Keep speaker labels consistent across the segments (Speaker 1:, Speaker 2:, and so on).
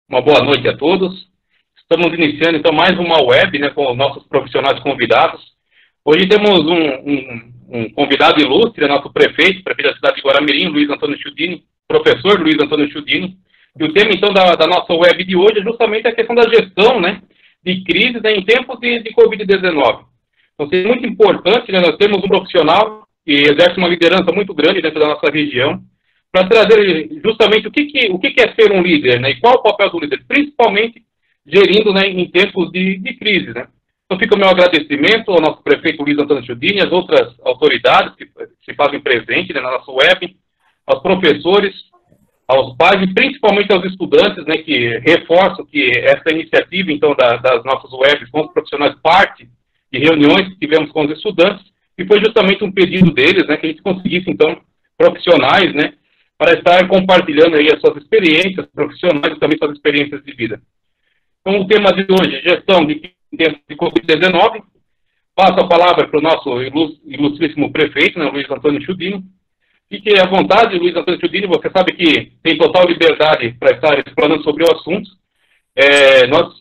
Speaker 1: Uma boa noite a todos. Estamos iniciando, então, mais uma web, né, com nossos profissionais convidados. Hoje temos um convidado ilustre, nosso prefeito da cidade de Guaramirim, Luiz Antônio Chiudini, professor Luiz Antônio Chiudini. E o tema, então, da nossa web de hoje é justamente a questão da gestão, né, de crises, né, em tempos de Covid-19. Então, é muito importante, né, nós temos um profissional que exerce uma liderança muito grande dentro da nossa região, para trazer justamente o que é ser um líder, né, e qual o papel do líder, principalmente gerindo, né, em tempos de crise, né. Então fica o meu agradecimento ao nosso prefeito Luiz Antônio Chiudini, às outras autoridades que se fazem presente, né, na nossa web, aos professores, aos pais e principalmente aos estudantes, né, que reforçam que essa iniciativa, então, das nossas webs com os profissionais, parte de reuniões que tivemos com os estudantes, e foi justamente um pedido deles, né, que a gente conseguisse, então, profissionais, né, para estar compartilhando aí as suas experiências profissionais e também suas experiências de vida. Então, o tema de hoje, gestão de Covid-19. Passo a palavra para o nosso ilustríssimo prefeito, né, Luiz Antônio Chiudini. Fique à vontade, Luiz Antônio Chiudini, você sabe que tem total liberdade para estar explanando sobre o assunto. Nós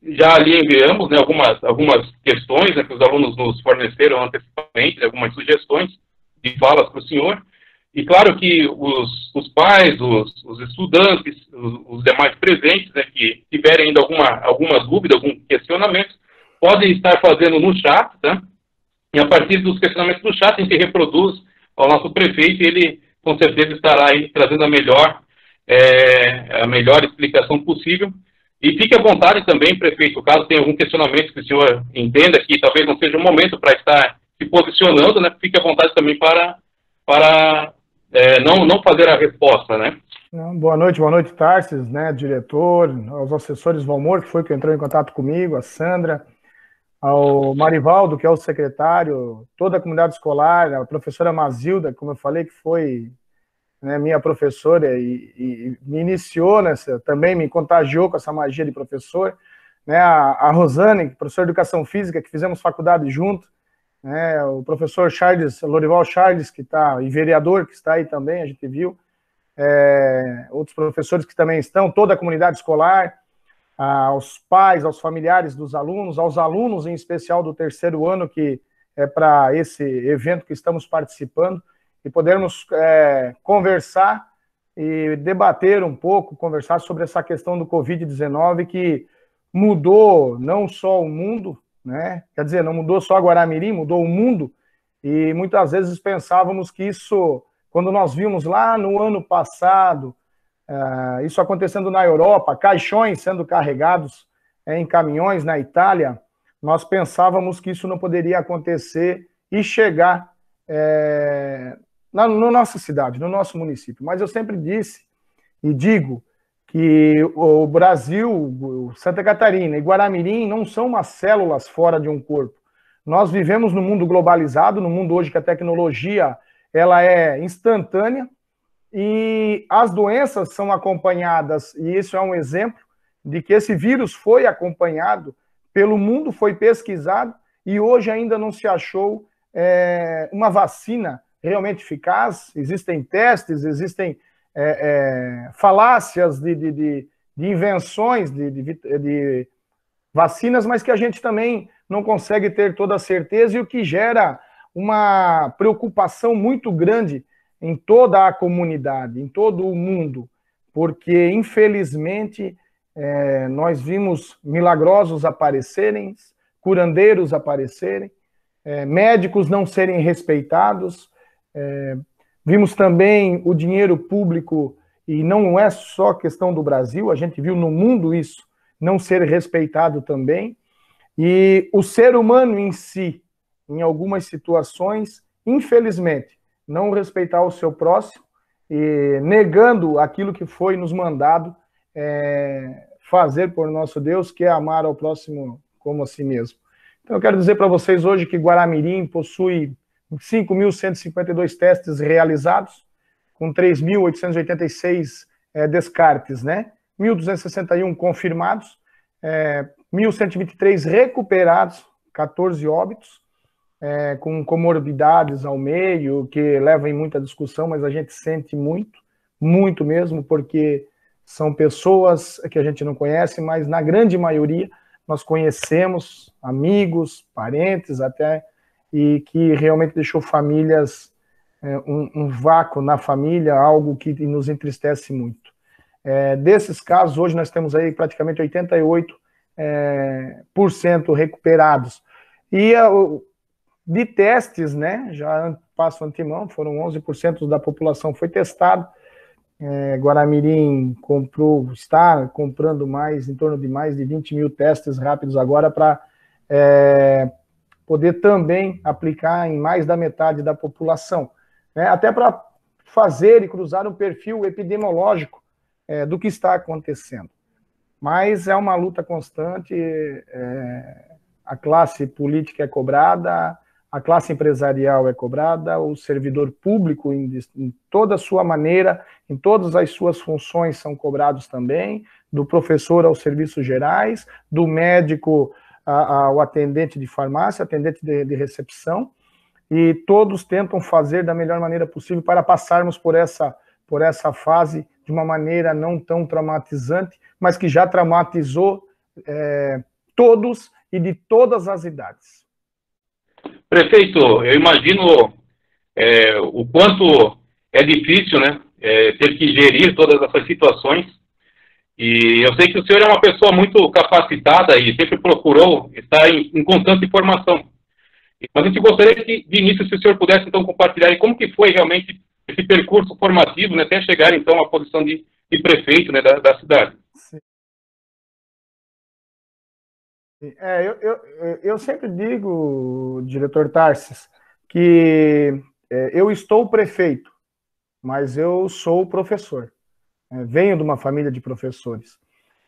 Speaker 1: já lhe enviamos, né, algumas questões, né, que os alunos nos forneceram antecipadamente, né, algumas sugestões de falas para o senhor. E claro que os pais, os estudantes, os demais presentes, né, que tiverem ainda alguma dúvida, algum questionamento, podem estar fazendo no chat, tá? E a partir dos questionamentos do chat, a gente reproduz ao nosso prefeito e ele, com certeza, estará aí trazendo a melhor explicação possível. E fique à vontade também, prefeito, caso tenha algum questionamento que o senhor entenda que talvez não seja o momento para estar se posicionando, né? Fique à vontade também para não fazer a resposta, né?
Speaker 2: Boa noite, Tarsis, né, diretor, aos assessores Valmor, que foi que entrou em contato comigo, a Sandra, ao Marivaldo, que é o secretário, toda a comunidade escolar, a professora Mazilda, como eu falei, que foi, né, minha professora e me iniciou nessa, também me contagiou com essa magia de professor, né, a Rosane, professora de Educação Física, que fizemos faculdade junto, né, o professor Lorival Charles, que está, e vereador, que está aí também, a gente viu, outros professores que também estão, toda a comunidade escolar, aos pais, aos familiares dos alunos, aos alunos em especial do terceiro ano, que é para esse evento que estamos participando, e podermos conversar e debater um pouco, conversar sobre essa questão do Covid-19, que mudou não só o mundo, né? Quer dizer, não mudou só Guaramirim, mudou o mundo, e muitas vezes pensávamos que isso, quando nós vimos lá no ano passado, isso acontecendo na Europa, caixões sendo carregados em caminhões na Itália, nós pensávamos que isso não poderia acontecer e chegar na nossa cidade, no nosso município. Mas eu sempre disse e digo que o Brasil, Santa Catarina e Guaramirim não são umas células fora de um corpo. Nós vivemos num mundo globalizado, num mundo hoje que a tecnologia ela é instantânea e as doenças são acompanhadas, e isso é um exemplo de que esse vírus foi acompanhado pelo mundo, foi pesquisado e hoje ainda não se achou uma vacina realmente eficaz. Existem testes, existem falácias de invenções de vacinas, mas que a gente também não consegue ter toda a certeza, e o que gera uma preocupação muito grande em toda a comunidade, em todo o mundo, porque, infelizmente, nós vimos milagrosos aparecerem, curandeiros aparecerem, médicos não serem respeitados, vimos também o dinheiro público, e não é só questão do Brasil, a gente viu no mundo isso, não ser respeitado também, e o ser humano em si, em algumas situações, infelizmente, não respeitar o seu próximo, e negando aquilo que foi nos mandado fazer por nosso Deus, que é amar ao próximo como a si mesmo. Então eu quero dizer para vocês hoje que Guaramirim possui 5.152 testes realizados, com 3.886 descartes, né? 1.261 confirmados, 1.123 recuperados, 14 óbitos, com comorbidades ao meio, que levam em muita discussão, mas a gente sente muito, muito mesmo, porque são pessoas que a gente não conhece, mas na grande maioria nós conhecemos, amigos, parentes até, e que realmente deixou famílias, um vácuo na família, algo que nos entristece muito. Desses casos, hoje nós temos aí praticamente 88% recuperados. E de testes, né, já passo antemão, foram 11% da população foi testado. Guaramirim está comprando em torno de mais de 20 mil testes rápidos agora para poder também aplicar em mais da metade da população, né, até para fazer e cruzar um perfil epidemiológico do que está acontecendo. Mas é uma luta constante, a classe política é cobrada, a classe empresarial é cobrada, o servidor público, em toda a sua maneira, em todas as suas funções, são cobrados também, do professor aos serviços gerais, do médico ao atendente de farmácia, atendente de recepção, e todos tentam fazer da melhor maneira possível para passarmos por essa fase de uma maneira não tão traumatizante, mas que já traumatizou todos e de todas as idades.
Speaker 1: Prefeito, eu imagino o quanto é difícil, né, ter que gerir todas essas situações, e eu sei que o senhor é uma pessoa muito capacitada e sempre procurou estar em constante formação. Mas a gente gostaria de início, se o senhor pudesse, então, compartilhar aí como que foi realmente esse percurso formativo, né, até chegar, então, à posição de prefeito, né, da cidade.
Speaker 2: Sim. Eu sempre digo, diretor Tarsis, que eu estou prefeito, mas eu sou professor. Venho de uma família de professores.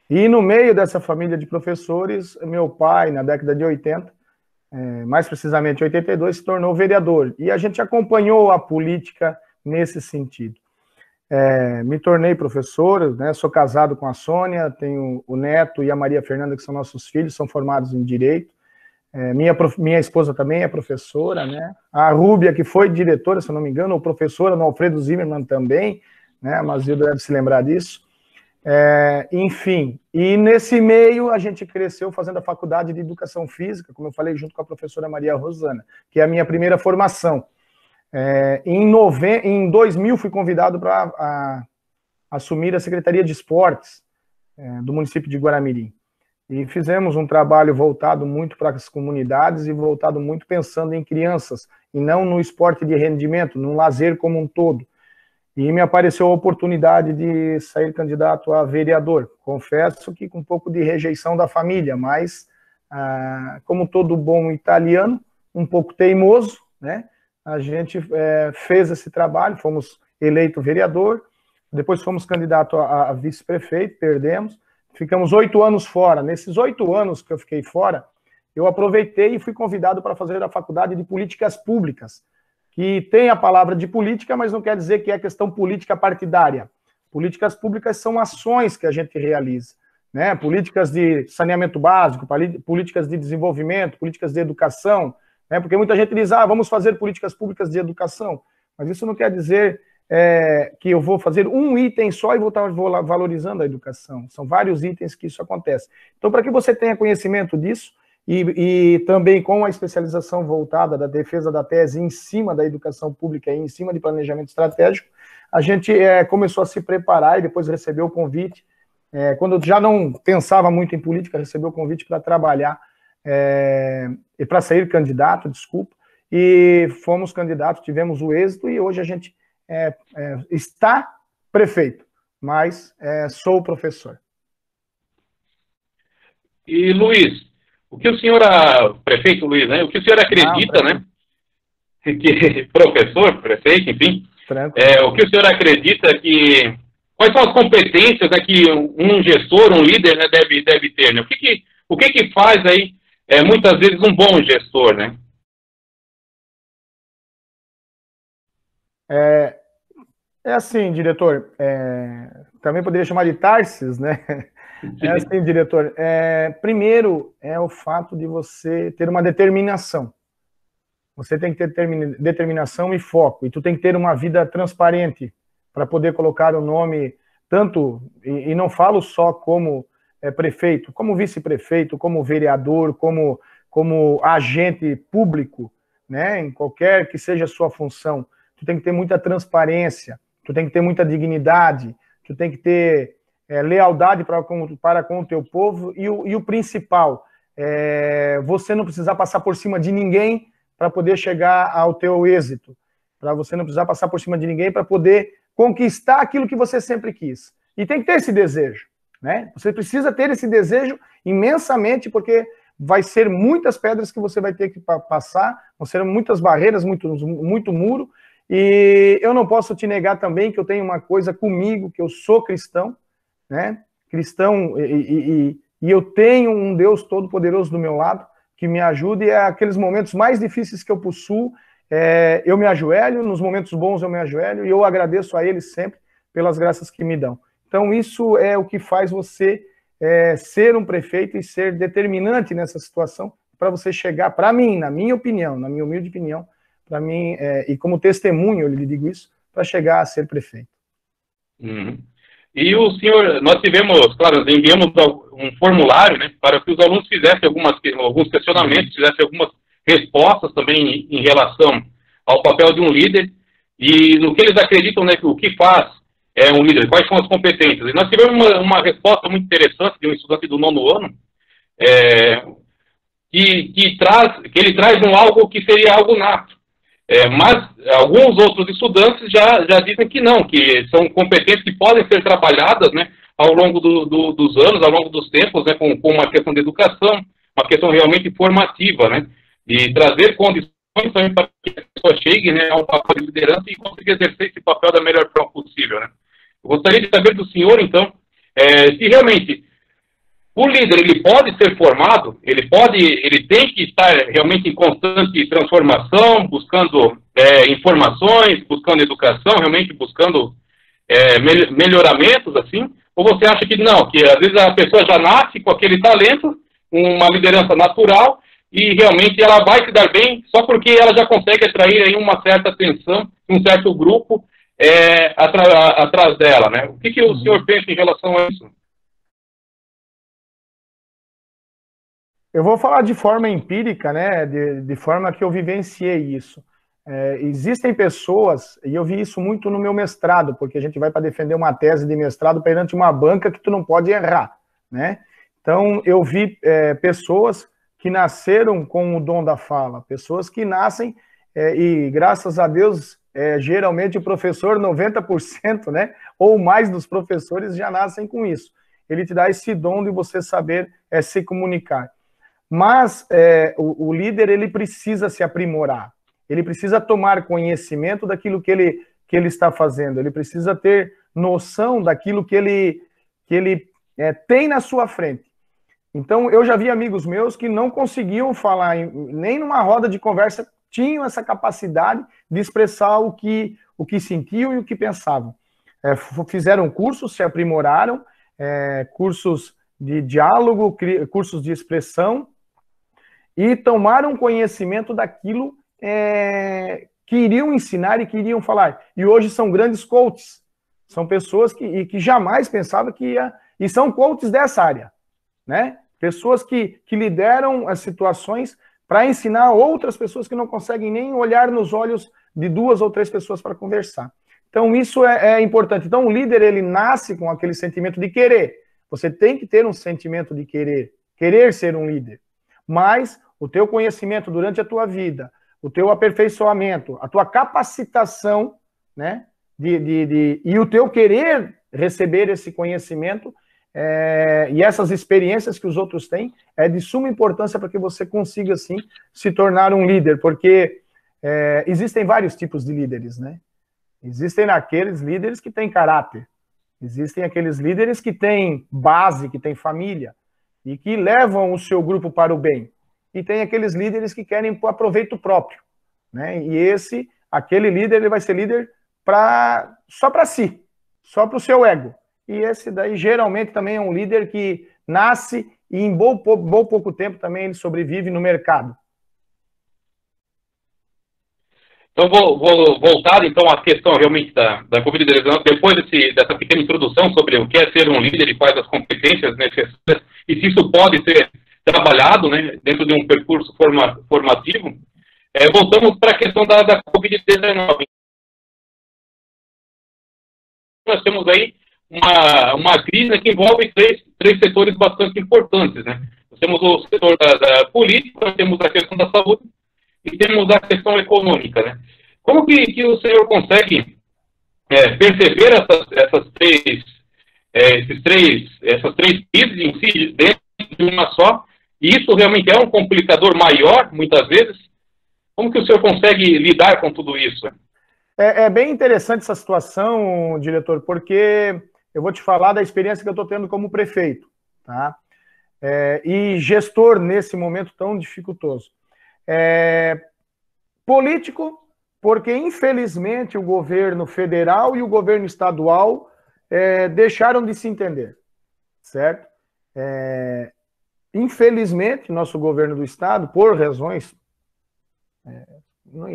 Speaker 2: E no meio dessa família de professores, meu pai, na década de 80, mais precisamente 82, se tornou vereador. E a gente acompanhou a política nesse sentido. Me tornei professor, né, sou casado com a Sônia, tenho o Neto e a Maria Fernanda, que são nossos filhos, são formados em Direito. Minha esposa também é professora, né? A Rúbia, que foi diretora, se eu não me engano, ou professora no Alfredo Zimmermann também, né? Mas eu deve se lembrar disso. Enfim, e nesse meio a gente cresceu fazendo a faculdade de Educação Física, como eu falei, junto com a professora Maria Rosana, que é a minha primeira formação. Em 2000 fui convidado para assumir a Secretaria de Esportes do município de Guaramirim. E fizemos um trabalho voltado muito para as comunidades e voltado muito pensando em crianças, e não no esporte de rendimento, no lazer como um todo. E me apareceu a oportunidade de sair candidato a vereador. Confesso que com um pouco de rejeição da família, mas, como todo bom italiano, um pouco teimoso, né? A gente fez esse trabalho, fomos eleito vereador, depois fomos candidato a vice-prefeito, perdemos, ficamos 8 anos fora. Nesses 8 anos que eu fiquei fora, eu aproveitei e fui convidado para fazer a faculdade de Políticas Públicas, que tem a palavra de política, mas não quer dizer que é questão política partidária. Políticas públicas são ações que a gente realiza, né? Políticas de saneamento básico, políticas de desenvolvimento, políticas de educação, né? Porque muita gente diz, vamos fazer políticas públicas de educação, mas isso não quer dizer que eu vou fazer um item só e vou valorizando a educação. São vários itens que isso acontece. Então, para que você tenha conhecimento disso, e também com a especialização voltada da defesa da tese em cima da educação pública e em cima de planejamento estratégico, a gente começou a se preparar e depois recebeu o convite, quando eu já não pensava muito em política, recebeu o convite para trabalhar, e para sair candidato, e fomos candidatos, tivemos o êxito, e hoje a gente está prefeito, mas sou professor.
Speaker 1: E, Luiz, o que o senhor, prefeito Luiz, né? O que o senhor acredita, né? Que professor, prefeito, enfim, o que o senhor acredita que quais são as competências que um gestor, um líder, né, deve ter, né? O que faz aí muitas vezes um bom gestor, né?
Speaker 2: Assim, diretor, também poderia chamar de Tarsis, né? Assim, diretor, primeiro é o fato de você ter uma determinação. Você tem que ter determinação e foco, e tu tem que ter uma vida transparente para poder colocar o nome tanto, e não falo só como prefeito, como vice-prefeito, como vereador, como agente público, né, em qualquer que seja a sua função, tu tem que ter muita transparência, tu tem que ter muita dignidade, tu tem que ter lealdade para com o teu povo, e o principal, você não precisar passar por cima de ninguém para poder chegar ao teu êxito, para você não precisar passar por cima de ninguém para poder conquistar aquilo que você sempre quis. E tem que ter esse desejo, né? Você precisa ter esse desejo imensamente, porque vai ser muitas pedras que você vai ter que passar, vão ser muitas barreiras, muito muro, e eu não posso te negar também que eu tenho uma coisa comigo, que eu sou cristão, né? Cristão, e eu tenho um Deus todo-poderoso do meu lado, que me ajuda, e é aqueles momentos mais difíceis que eu possuo, eu me ajoelho, nos momentos bons eu me ajoelho, e eu agradeço a Ele sempre pelas graças que me dão. Então isso é o que faz você ser um prefeito e ser determinante nessa situação, para você chegar, para mim, na minha opinião, na minha humilde opinião, para mim, e como testemunho eu lhe digo isso, para chegar a ser prefeito.
Speaker 1: Uhum. E o senhor, nós tivemos, claro, nós enviamos um formulário, né, para que os alunos fizessem alguns questionamentos, fizessem algumas respostas também em relação ao papel de um líder e no que eles acreditam, né, que o que faz um líder, quais são as competências. E nós tivemos uma resposta muito interessante de um estudante do 9º ano, que ele traz algo que seria algo nato. Mas alguns outros estudantes já dizem que não, que são competências que podem ser trabalhadas, né, ao longo dos anos, ao longo dos tempos, né, com uma questão de educação, uma questão realmente formativa, né, de trazer condições para que a pessoa chegue, né, a um papel de liderança e consiga exercer esse papel da melhor forma possível, né. Eu gostaria de saber do senhor, então, se realmente o líder, ele pode ser formado, ele tem que estar realmente em constante transformação, buscando informações, buscando educação, realmente buscando melhoramentos, assim, ou você acha que não, que às vezes a pessoa já nasce com aquele talento, uma liderança natural, e realmente ela vai se dar bem só porque ela já consegue atrair aí uma certa atenção, um certo grupo atrás dela, né? O que o senhor pensa em relação a isso?
Speaker 2: Eu vou falar de forma empírica, né, de forma que eu vivenciei isso. Existem pessoas, e eu vi isso muito no meu mestrado, porque a gente vai para defender uma tese de mestrado perante uma banca que tu não pode errar, né? Então, eu vi pessoas que nasceram com o dom da fala, pessoas que nascem, e graças a Deus, geralmente o professor, 90%, né, ou mais dos professores já nascem com isso. Ele te dá esse dom de você saber se comunicar. Mas o líder, ele precisa se aprimorar, ele precisa tomar conhecimento daquilo que ele está fazendo, ele precisa ter noção daquilo que ele tem na sua frente. Então, eu já vi amigos meus que não conseguiam falar, nem numa roda de conversa, tinham essa capacidade de expressar o que sentiam e o que pensavam. Fizeram cursos, se aprimoraram, cursos de diálogo, cursos de expressão, e tomaram conhecimento daquilo que iriam ensinar e que iriam falar. E hoje são grandes coaches. São pessoas que jamais pensavam que ia... E são coaches dessa área, né? Pessoas que lideram as situações para ensinar outras pessoas que não conseguem nem olhar nos olhos de 2 ou 3 pessoas para conversar. Então, isso é importante. Então, o líder, ele nasce com aquele sentimento de querer. Você tem que ter um sentimento de querer ser um líder. Mas o teu conhecimento durante a tua vida, o teu aperfeiçoamento, a tua capacitação, né, e o teu querer receber esse conhecimento e essas experiências que os outros têm, é de suma importância para que você consiga, assim, se tornar um líder, porque existem vários tipos de líderes, né? Existem aqueles líderes que têm caráter, existem aqueles líderes que têm base, que têm família, e que levam o seu grupo para o bem. E tem aqueles líderes que querem para proveito próprio, né? E aquele líder, ele vai ser líder só para si, só para o seu ego. E esse daí, geralmente, também é um líder que nasce e em bom pouco tempo também ele sobrevive no mercado.
Speaker 1: Então, vou voltar, então, à questão realmente da Covid-19, depois dessa pequena introdução sobre o que é ser um líder e quais as competências necessárias, e se isso pode ser trabalhado, né, dentro de um percurso formativo, voltamos para a questão da Covid-19. Nós temos aí uma crise, né, que envolve três setores bastante importantes, né? Nós temos o setor da política, nós temos a questão da saúde e temos a questão econômica, né? Como que o senhor consegue perceber essas três crises em si dentro de uma só? E isso realmente é um complicador maior, muitas vezes? Como que o senhor consegue lidar com tudo isso?
Speaker 2: É bem interessante essa situação, diretor, porque eu vou te falar da experiência que eu estou tendo como prefeito, tá? E gestor nesse momento tão dificultoso. Político, porque infelizmente o governo federal e o governo estadual deixaram de se entender, certo? Infelizmente, nosso governo do estado, por razões...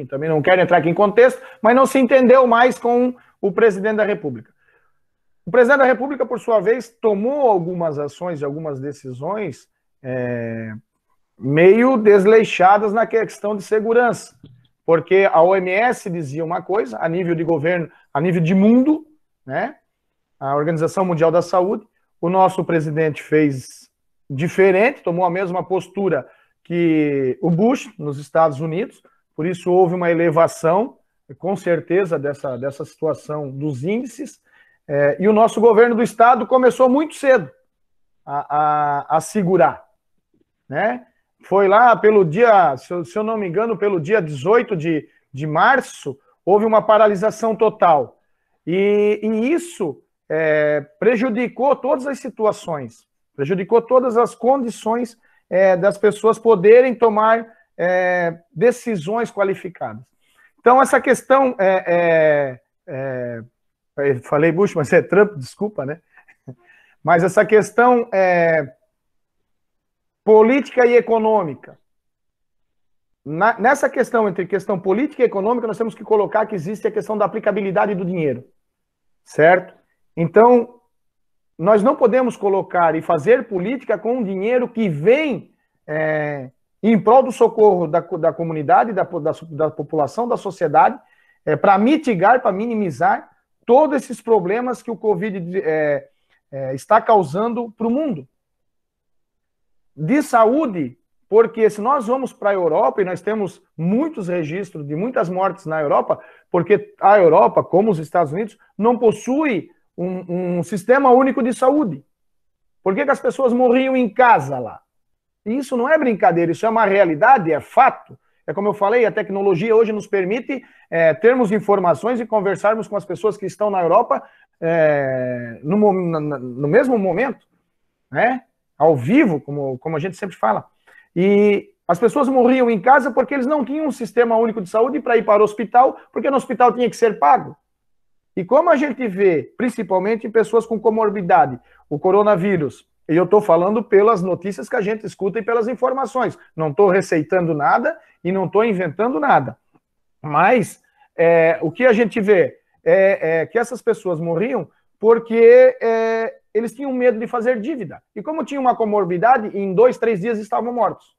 Speaker 2: também não quero entrar aqui em contexto, mas não se entendeu mais com o presidente da República. O presidente da República, por sua vez, tomou algumas ações e algumas decisões meio desleixadas na questão de segurança, porque a OMS dizia uma coisa, a nível de governo, a nível de mundo, né? A Organização Mundial da Saúde, o nosso presidente fez diferente, tomou a mesma postura que o Bush, nos Estados Unidos. Por isso houve uma elevação, com certeza, dessa situação dos índices, e o nosso governo do estado começou muito cedo a segurar, né? Foi lá pelo dia, se eu não me engano, pelo dia 18 de março, houve uma paralisação total. E isso prejudicou todas as situações, prejudicou todas as condições das pessoas poderem tomar decisões qualificadas. Então, essa questão falei Bush, mas é Trump, desculpa, né? Mas essa questão política e econômica. Nessa questão, entre questão política e econômica, nós temos que colocar que existe a questão da aplicabilidade do dinheiro, certo? Então, nós não podemos colocar e fazer política com um dinheiro que vem em prol do socorro da comunidade, da população, da sociedade, para mitigar, para minimizar todos esses problemas que o Covid está causando para o mundo. De saúde, porque se nós vamos para a Europa, e nós temos muitos registros de muitas mortes na Europa, porque a Europa, como os Estados Unidos, não possui um sistema único de saúde. Por que as pessoas morriam em casa lá? E isso não é brincadeira, isso é uma realidade, é fato. É como eu falei, a tecnologia hoje nos permite termos informações e conversarmos com as pessoas que estão na Europa no mesmo momento, né? Ao vivo, como a gente sempre fala. E as pessoas morriam em casa porque eles não tinham um sistema único de saúde para ir para o hospital, porque no hospital tinha que ser pago. E como a gente vê, principalmente em pessoas com comorbidade, o coronavírus, e eu estou falando pelas notícias que a gente escuta e pelas informações, não estou receitando nada e não estou inventando nada. Mas o que a gente vê é que essas pessoas morriam porque eles tinham medo de fazer dívida. E como tinha uma comorbidade, em 2, 3 dias estavam mortos.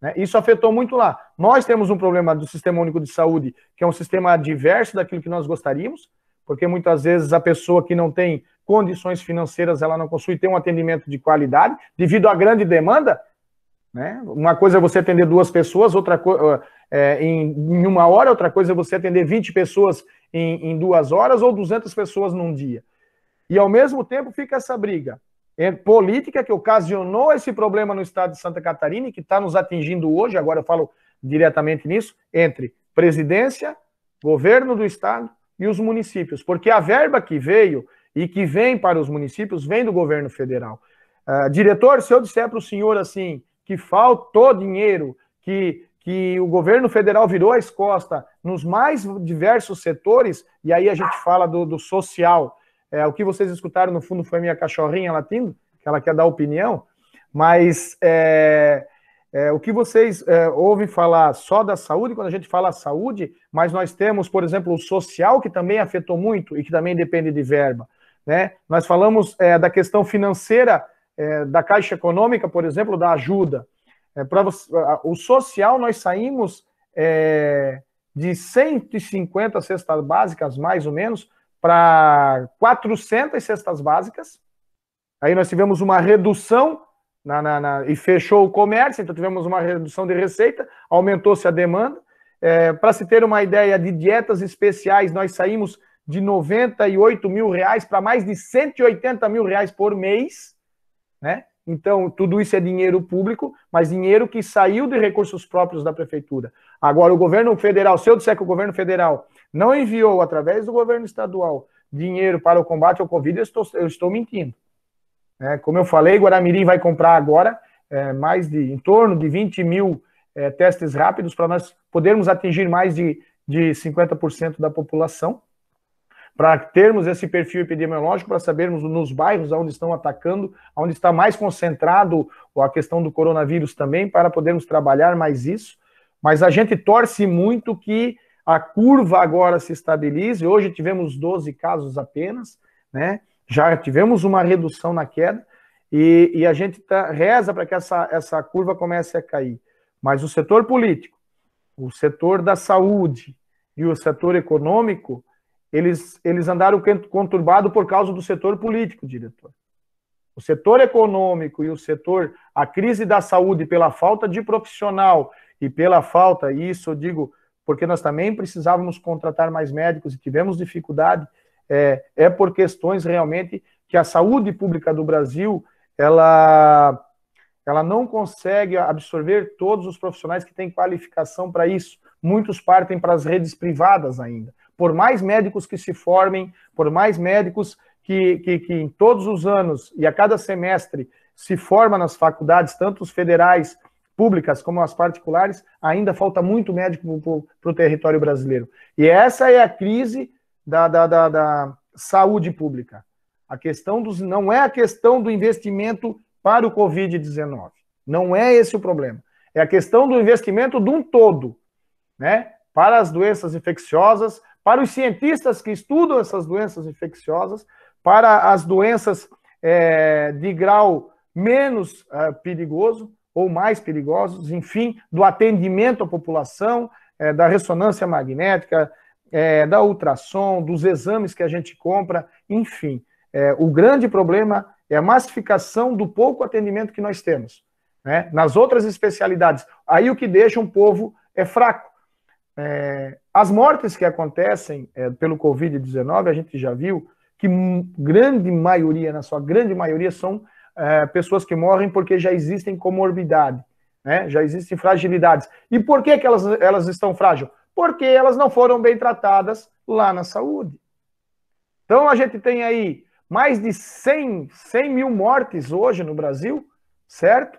Speaker 2: Né? Isso afetou muito lá. Nós temos um problema do Sistema Único de Saúde, que é um sistema diverso daquilo que nós gostaríamos, porque muitas vezes a pessoa que não tem condições financeiras, ela não possui ter um atendimento de qualidade, devido à grande demanda, né? Uma coisa é você atender 2 pessoas, outra coisa em 1 hora, outra coisa é você atender 20 pessoas em 2 horas ou 200 pessoas num dia. E, ao mesmo tempo, fica essa briga política que ocasionou esse problema no estado de Santa Catarina e que está nos atingindo hoje, agora eu falo diretamente nisso, entre presidência, governo do estado e os municípios. Porque a verba que veio e que vem para os municípios vem do governo federal. Diretor, se eu disser para o senhor assim, que faltou dinheiro, que o governo federal virou as costas nos mais diversos setores, e aí a gente fala do social. O que vocês escutaram, no fundo, foi minha cachorrinha latindo, que ela quer dar opinião, mas O que vocês ouvem falar só da saúde, quando a gente fala saúde, mas nós temos, por exemplo, o social, que também afetou muito e que também depende de verba, né? Nós falamos da questão financeira, da Caixa Econômica, por exemplo, da ajuda. O social, nós saímos de 150 cestas básicas, mais ou menos, para 400 cestas básicas. Aí nós tivemos uma redução e fechou o comércio, então tivemos uma redução de receita, aumentou-se a demanda. Para se ter uma ideia de dietas especiais, nós saímos de 98 mil reais para mais de 180 mil reais por mês, né? Então, tudo isso é dinheiro público, mas dinheiro que saiu de recursos próprios da prefeitura. Agora, o governo federal, se eu disser que o governo federal não enviou, através do governo estadual, dinheiro para o combate ao Covid, eu estou mentindo. Como eu falei, Guaramirim vai comprar agora em torno de 20 mil testes rápidos para nós podermos atingir mais de 50% da população, para termos esse perfil epidemiológico, para sabermos nos bairros onde estão atacando, onde está mais concentrado a questão do coronavírus também, para podermos trabalhar mais isso. Mas a gente torce muito que a curva agora se estabilize. Hoje tivemos 12 casos apenas, né? Já tivemos uma redução na queda, e a gente reza para que essa curva comece a cair. Mas o setor político, o setor da saúde e o setor econômico, eles andaram conturbados por causa do setor político, diretor. O setor econômico e a crise da saúde pela falta de profissional e pela falta, isso eu digo porque nós também precisávamos contratar mais médicos e tivemos dificuldade, por questões realmente que a saúde pública do Brasil, ela não consegue absorver todos os profissionais que têm qualificação para isso. Muitos partem para as redes privadas ainda. Por mais médicos que se formem, por mais médicos que em todos os anos e a cada semestre se forma nas faculdades, tanto os federais, públicas, como as particulares, ainda falta muito médico para o território brasileiro. E essa é a crise da saúde pública. A questão não é a questão do investimento para o Covid-19. Não é esse o problema. É a questão do investimento de um todo, né? Para as doenças infecciosas, para os cientistas que estudam essas doenças infecciosas, para as doenças de grau menos perigoso ou mais perigosos, enfim, do atendimento à população, da ressonância magnética, da ultrassom, dos exames que a gente compra, enfim. O grande problema é a massificação do pouco atendimento que nós temos, né? Nas outras especialidades. Aí o que deixa um povo fraco. As mortes que acontecem pelo Covid-19, a gente já viu que grande maioria, na sua grande maioria, são pessoas que morrem porque já existem comorbidade, né? Já existem fragilidades. E por que elas estão frágeis? Porque elas não foram bem tratadas lá na saúde. Então a gente tem aí mais de 100 mil mortes hoje no Brasil, certo?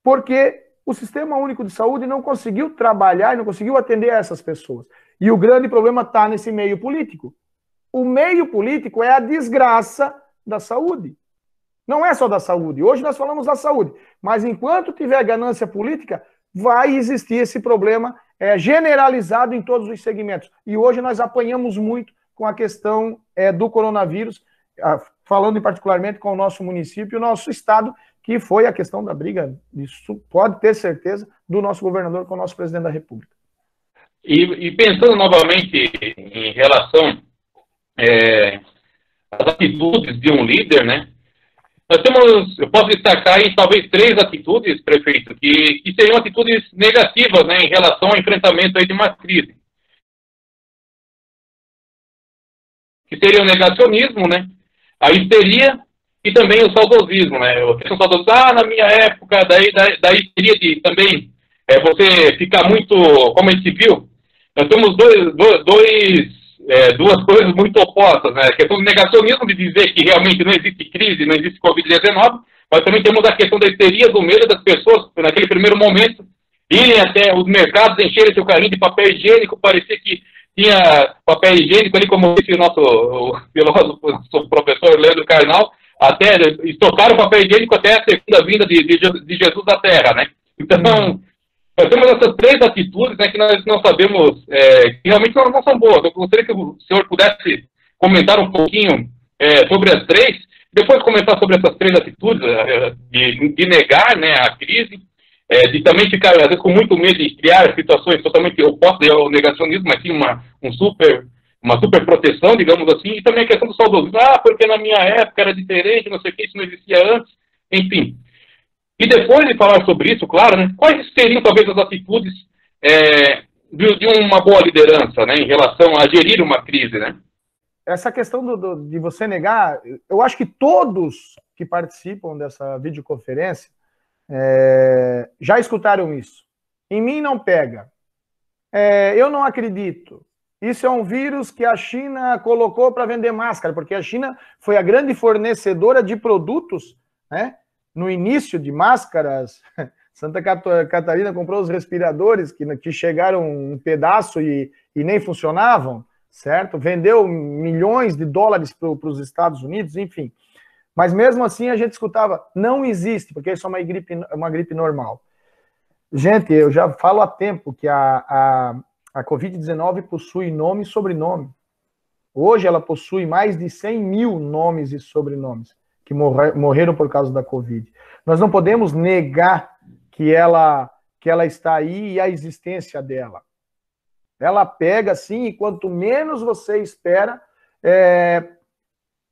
Speaker 2: Porque o Sistema Único de Saúde não conseguiu trabalhar e não conseguiu atender a essas pessoas. E o grande problema está nesse meio político. O meio político é a desgraça da saúde. Não é só da saúde. Hoje nós falamos da saúde. Mas enquanto tiver ganância política, vai existir esse problema generalizado em todos os segmentos. E hoje nós apanhamos muito com a questão do coronavírus, falando particularmente com o nosso município e o nosso estado, que foi a questão da briga, isso pode ter certeza, do nosso governador com o nosso presidente da República.
Speaker 1: E pensando novamente em relação às atitudes de um líder, né? Eu posso destacar aí talvez 3 atitudes, prefeito, que seriam atitudes negativas, né, em relação ao enfrentamento aí de uma crise. Que seria o negacionismo, né? A histeria e também o saudosismo, né? Eu tenho saudosismo, na minha época, daí seria de também você ficar muito, como a gente viu, nós temos duas coisas muito opostas, né? A questão do negacionismo, de dizer que realmente não existe crise, não existe Covid-19, mas também temos a questão da histeria, do medo das pessoas, naquele primeiro momento, irem até os mercados, encherem seu carrinho de papel higiênico, parecia que tinha papel higiênico ali, como disse o nosso filósofo, o professor Leandro Carnal, até estocaram o papel higiênico até a segunda vinda de Jesus à Terra, né? Então, nós temos essas 3 atitudes, né, que nós não sabemos, que realmente não são boas. Eu gostaria que o senhor pudesse comentar um pouquinho sobre as 3, depois comentar sobre essas 3 atitudes, de negar, né, a crise, de também ficar, às vezes, com muito medo de criar situações totalmente opostas ao negacionismo, mas sim uma super proteção, digamos assim, e também a questão do saudosismo. Porque na minha época era diferente, não sei o que, isso não existia antes, enfim. E depois de falar sobre isso, claro, né, quais seriam talvez as atitudes de uma boa liderança, né, em relação a gerir uma crise, né?
Speaker 2: Essa questão de você negar, eu acho que todos que participam dessa videoconferência já escutaram isso. Em mim não pega. Eu não acredito. Isso é um vírus que a China colocou para vender máscara, porque a China foi a grande fornecedora de produtos, né? No início de máscaras, Santa Catarina comprou os respiradores que chegaram um pedaço e nem funcionavam, certo? Vendeu milhões de dólares para os Estados Unidos, enfim. Mas mesmo assim a gente escutava, não existe, porque isso é uma gripe normal. Gente, eu já falo há tempo que a Covid-19 possui nome e sobrenome. Hoje ela possui mais de 100 mil nomes e sobrenomes que morreram por causa da Covid. Nós não podemos negar que ela está aí e a existência dela. Ela pega, sim, e quanto menos você espera,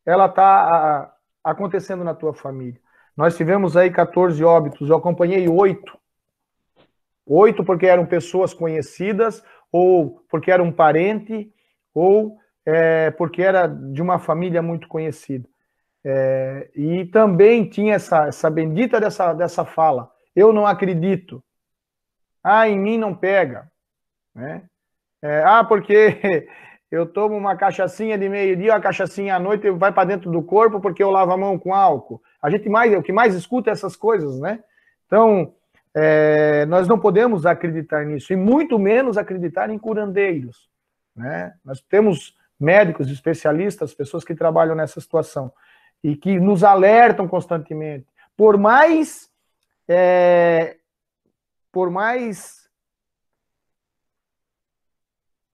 Speaker 2: ela está acontecendo na tua família. Nós tivemos aí 14 óbitos, eu acompanhei 8. 8 porque eram pessoas conhecidas, ou porque era um parente, ou porque era de uma família muito conhecida. E também tinha essa bendita dessa fala. Eu não acredito. Em mim não pega. Né? Porque eu tomo uma cachaçinha de meio-dia, uma cachaçinha à noite, vai para dentro do corpo porque eu lavo a mão com álcool. O que mais escuta é essas coisas, né? Então, nós não podemos acreditar nisso, e muito menos acreditar em curandeiros. Né? Nós temos médicos, especialistas, pessoas que trabalham nessa situação, e que nos alertam constantemente. Por mais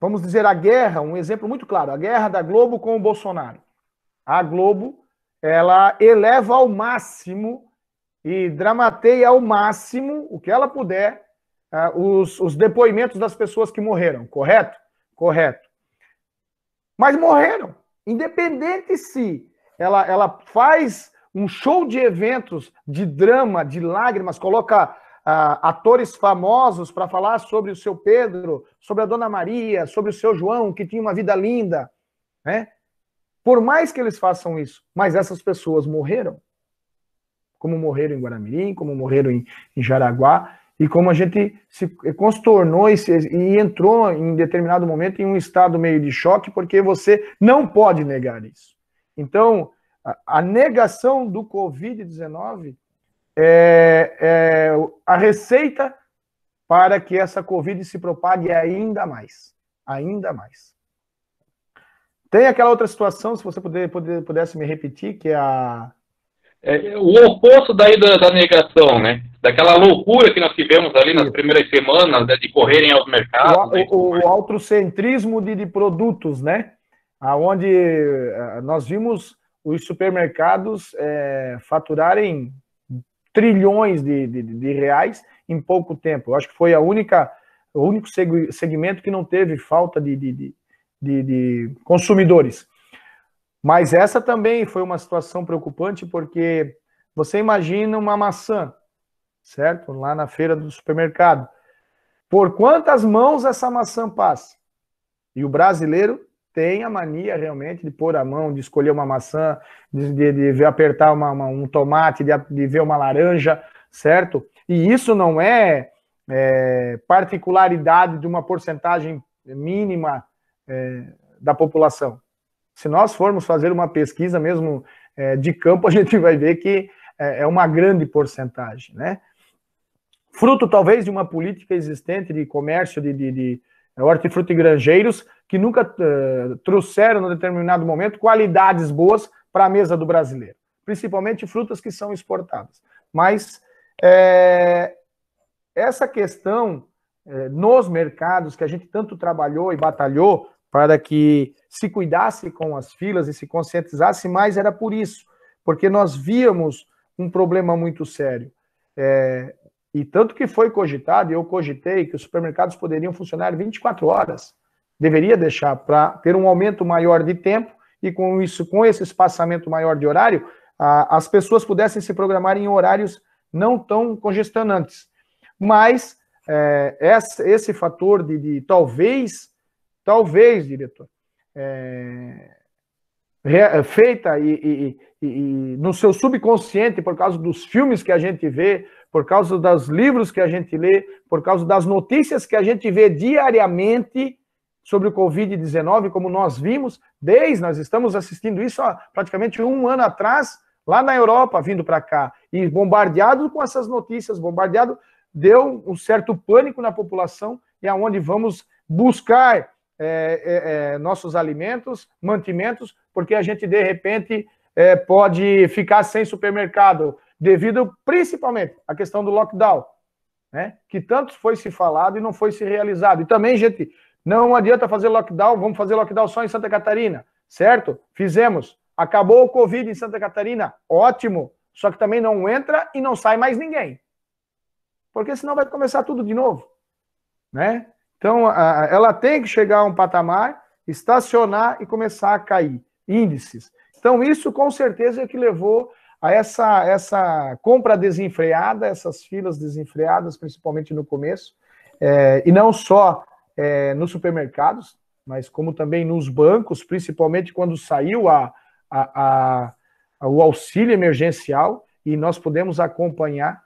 Speaker 2: vamos dizer, a guerra, um exemplo muito claro, a guerra da Globo com o Bolsonaro. A Globo, ela eleva ao máximo e dramateia ao máximo o que ela puder os depoimentos das pessoas que morreram, correto? Correto. Mas morreram, independente se ela faz um show de eventos, de drama, de lágrimas, coloca atores famosos para falar sobre o seu Pedro, sobre a Dona Maria, sobre o seu João, que tinha uma vida linda, né? Por mais que eles façam isso, mas essas pessoas morreram, como morreram em Guaramirim, como morreram em Jaraguá, e como a gente se contornou e entrou em determinado momento em um estado meio de choque, porque você não pode negar isso. Então, a negação do Covid-19 é a receita para que essa Covid se propague ainda mais. Ainda mais. Tem aquela outra situação, se você pudesse me repetir, que é
Speaker 1: o oposto daí da negação, né? Daquela loucura que nós tivemos ali nas primeiras semanas, né, de correrem aos mercados.
Speaker 2: O autocentrismo de produtos, né? Onde nós vimos os supermercados faturarem trilhões de reais em pouco tempo. Eu acho que foi o único segmento que não teve falta de consumidores. Mas essa também foi uma situação preocupante, porque você imagina uma maçã, certo? Lá na feira do supermercado. Por quantas mãos essa maçã passa? E o brasileiro tem a mania realmente de pôr a mão, de escolher uma maçã, de apertar um tomate, de ver uma laranja, certo? E isso não é particularidade de uma porcentagem mínima da população. Se nós formos fazer uma pesquisa mesmo de campo, a gente vai ver que é uma grande porcentagem, né? Fruto, talvez, de uma política existente de comércio de hortifruti granjeiros, que nunca trouxeram, em determinado momento, qualidades boas para a mesa do brasileiro. principalmente frutas que são exportadas. Mas essa questão nos mercados, que a gente tanto trabalhou e batalhou para que se cuidasse com as filas e se conscientizasse mais, era por isso, porque nós víamos um problema muito sério. E tanto que foi cogitado, e eu cogitei, que os supermercados poderiam funcionar 24 horas. Deveria deixar para ter um aumento maior de tempo e com isso, com esse espaçamento maior de horário, as pessoas pudessem se programar em horários não tão congestionantes. Mas esse fator de talvez, diretor, feita e no seu subconsciente, por causa dos filmes que a gente vê, por causa dos livros que a gente lê, por causa das notícias que a gente vê diariamente sobre o Covid-19, como nós vimos, nós estamos assistindo isso há praticamente um ano atrás, lá na Europa, vindo para cá, e bombardeado com essas notícias, deu um certo pânico na população, e aonde vamos buscar nossos alimentos, mantimentos, porque a gente, de repente, pode ficar sem supermercado, devido principalmente à questão do lockdown, né? Que tanto foi se falado e não foi se realizado. E também, gente, não adianta fazer lockdown, vamos fazer lockdown só em Santa Catarina, certo? Fizemos. Acabou o Covid em Santa Catarina, ótimo. Só que também não entra e não sai mais ninguém. Porque senão vai começar tudo de novo, né? Então, ela tem que chegar a um patamar, estacionar e começar a cair índices. Então, isso com certeza é que levou a essa compra desenfreada, essas filas desenfreadas, principalmente no começo, e não só nos supermercados, mas como também nos bancos, principalmente quando saiu o auxílio emergencial, e nós pudemos acompanhar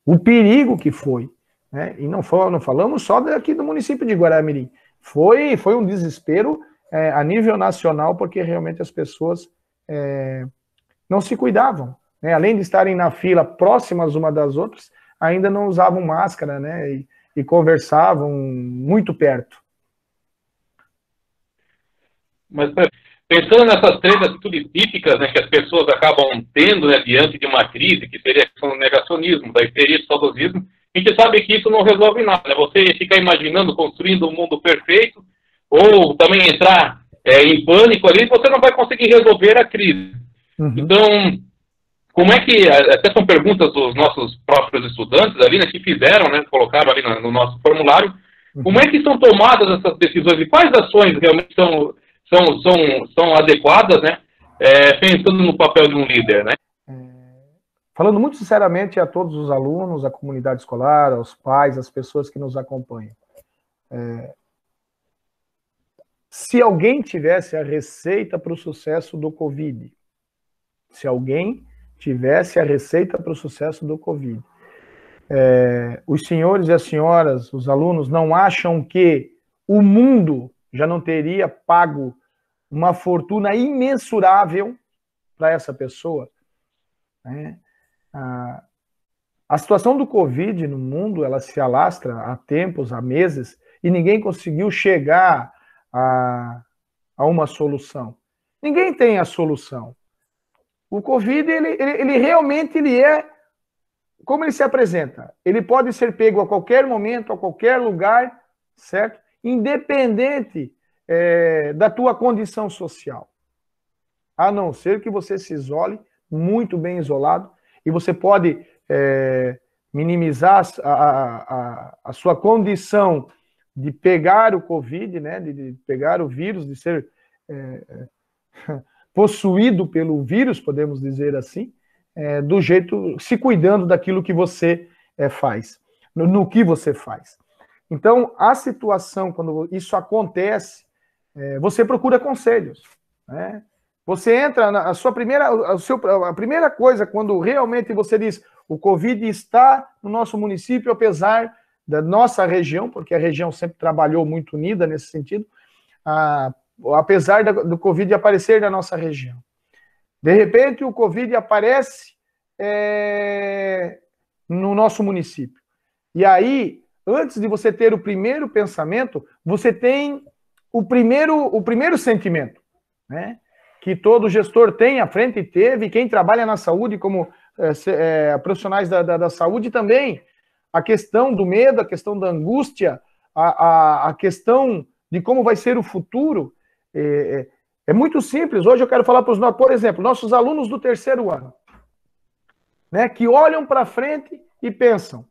Speaker 2: o perigo que foi, né? E não falamos só daqui do município de Guaramirim, foi um desespero a nível nacional, porque realmente as pessoas não se cuidavam, né? Além de estarem na fila próximas uma das outras, ainda não usavam máscara, né? E conversavam muito perto.
Speaker 1: Mas pensando nessas três atitudes típicas, né, que as pessoas acabam tendo, né, diante de uma crise, que seria a questão do negacionismo, da histeria e do saudosismo, a gente sabe que isso não resolve nada, né? Você fica imaginando, construindo um mundo perfeito, ou também entrar em pânico ali, você não vai conseguir resolver a crise. Uhum. Então, como é que, até são perguntas dos nossos próprios estudantes ali, né, que fizeram, né, colocaram ali no nosso formulário, como é que são tomadas essas decisões e quais ações realmente são adequadas, né, pensando no papel de um líder, né?
Speaker 2: Falando muito sinceramente a todos os alunos, a comunidade escolar, aos pais, às pessoas que nos acompanham, se alguém tivesse a receita para o sucesso do Covid, os senhores e as senhoras, os alunos, não acham que o mundo já não teria pago uma fortuna imensurável para essa pessoa? A situação do Covid no mundo, ela se alastra há tempos, há meses, e ninguém conseguiu chegar a uma solução. Ninguém tem a solução. O Covid, ele realmente como ele se apresenta? Ele pode ser pego a qualquer momento, a qualquer lugar, certo? Independente da tua condição social. A não ser que você se isole, muito bem isolado, e você pode minimizar a sua condição de pegar o Covid, né? De pegar o vírus, de ser possuído pelo vírus, podemos dizer assim, do jeito, se cuidando daquilo que você faz, no que você faz. Então, a situação, quando isso acontece, você procura conselhos, né? Você entra a primeira coisa, quando realmente você diz, o Covid está no nosso município, apesar da nossa região, porque a região sempre trabalhou muito unida nesse sentido, apesar do Covid aparecer na nossa região. De repente, o Covid aparece no nosso município. E aí, antes de você ter o primeiro pensamento, você tem o primeiro sentimento, né? que todo gestor tem à frente e teve, quem trabalha na saúde como profissionais da saúde também, a questão do medo, a questão da angústia, a questão de como vai ser o futuro, é muito simples. Hoje eu quero falar para os nossos, por exemplo, nossos alunos do terceiro ano, né, que olham para frente e pensam,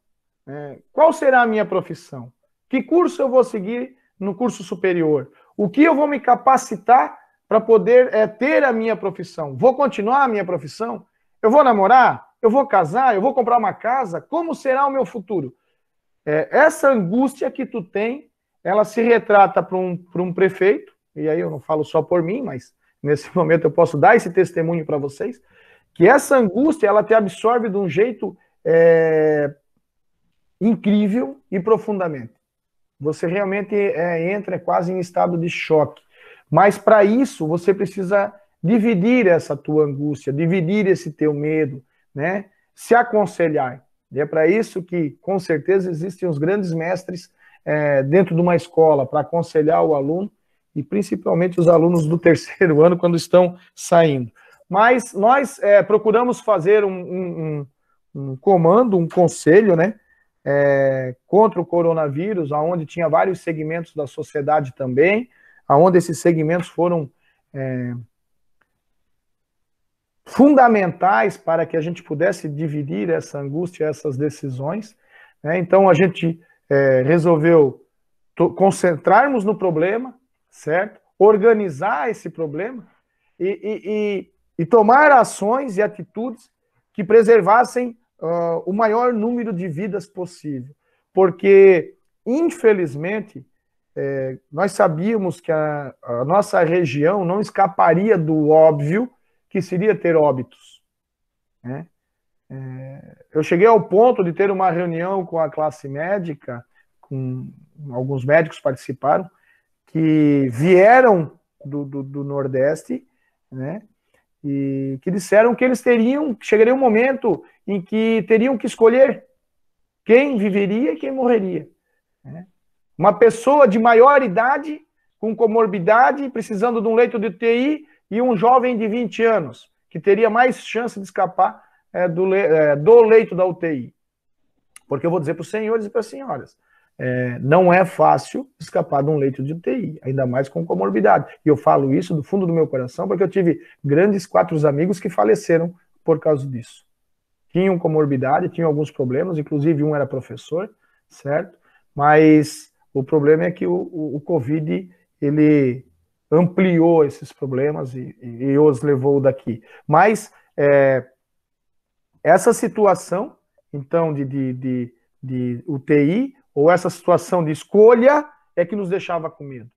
Speaker 2: qual será a minha profissão? Que curso eu vou seguir no curso superior? O que eu vou me capacitar para poder ter a minha profissão? Vou continuar a minha profissão? Eu vou namorar? Eu vou casar? Eu vou comprar uma casa? Como será o meu futuro? Essa angústia que tu tem, ela se retrata para um prefeito, e aí eu não falo só por mim, mas nesse momento eu posso dar esse testemunho para vocês, que essa angústia, ela te absorve de um jeito incrível e profundamente. Você realmente entra quase em estado de choque. Mas para isso, você precisa dividir essa tua angústia, dividir esse teu medo, né? Se aconselhar. E é para isso que, com certeza, existem os grandes mestres dentro de uma escola para aconselhar o aluno, e principalmente os alunos do terceiro ano, quando estão saindo. Mas nós procuramos fazer um comando, um conselho, né? Contra o coronavírus, onde tinha vários segmentos da sociedade também, onde esses segmentos foram fundamentais para que a gente pudesse dividir essa angústia, essas decisões, né? Então a gente resolveu concentrarmos no problema, certo? Organizar esse problema e tomar ações e atitudes que preservassem o maior número de vidas possível. Porque, infelizmente, nós sabíamos que a nossa região não escaparia do óbvio, que seria ter óbitos, né? Eu cheguei ao ponto de ter uma reunião com a classe médica, com alguns médicos participaram, que vieram do Nordeste, né? E que disseram que eles chegaria um momento em que teriam que escolher quem viveria e quem morreria, né? Uma pessoa de maior idade, com comorbidade, precisando de um leito de UTI, e um jovem de 20 anos, que teria mais chance de escapar do leito da UTI. Porque eu vou dizer para os senhores e para as senhoras, não é fácil escapar de um leito de UTI, ainda mais com comorbidade. E eu falo isso do fundo do meu coração, porque eu tive grandes 4 amigos que faleceram por causa disso. Tinham comorbidade, tinham alguns problemas, inclusive um era professor, certo? Mas o problema é que o Covid, ele ampliou esses problemas e os levou daqui. Mas essa situação, então, de UTI, ou essa situação de escolha, é que nos deixava com medo.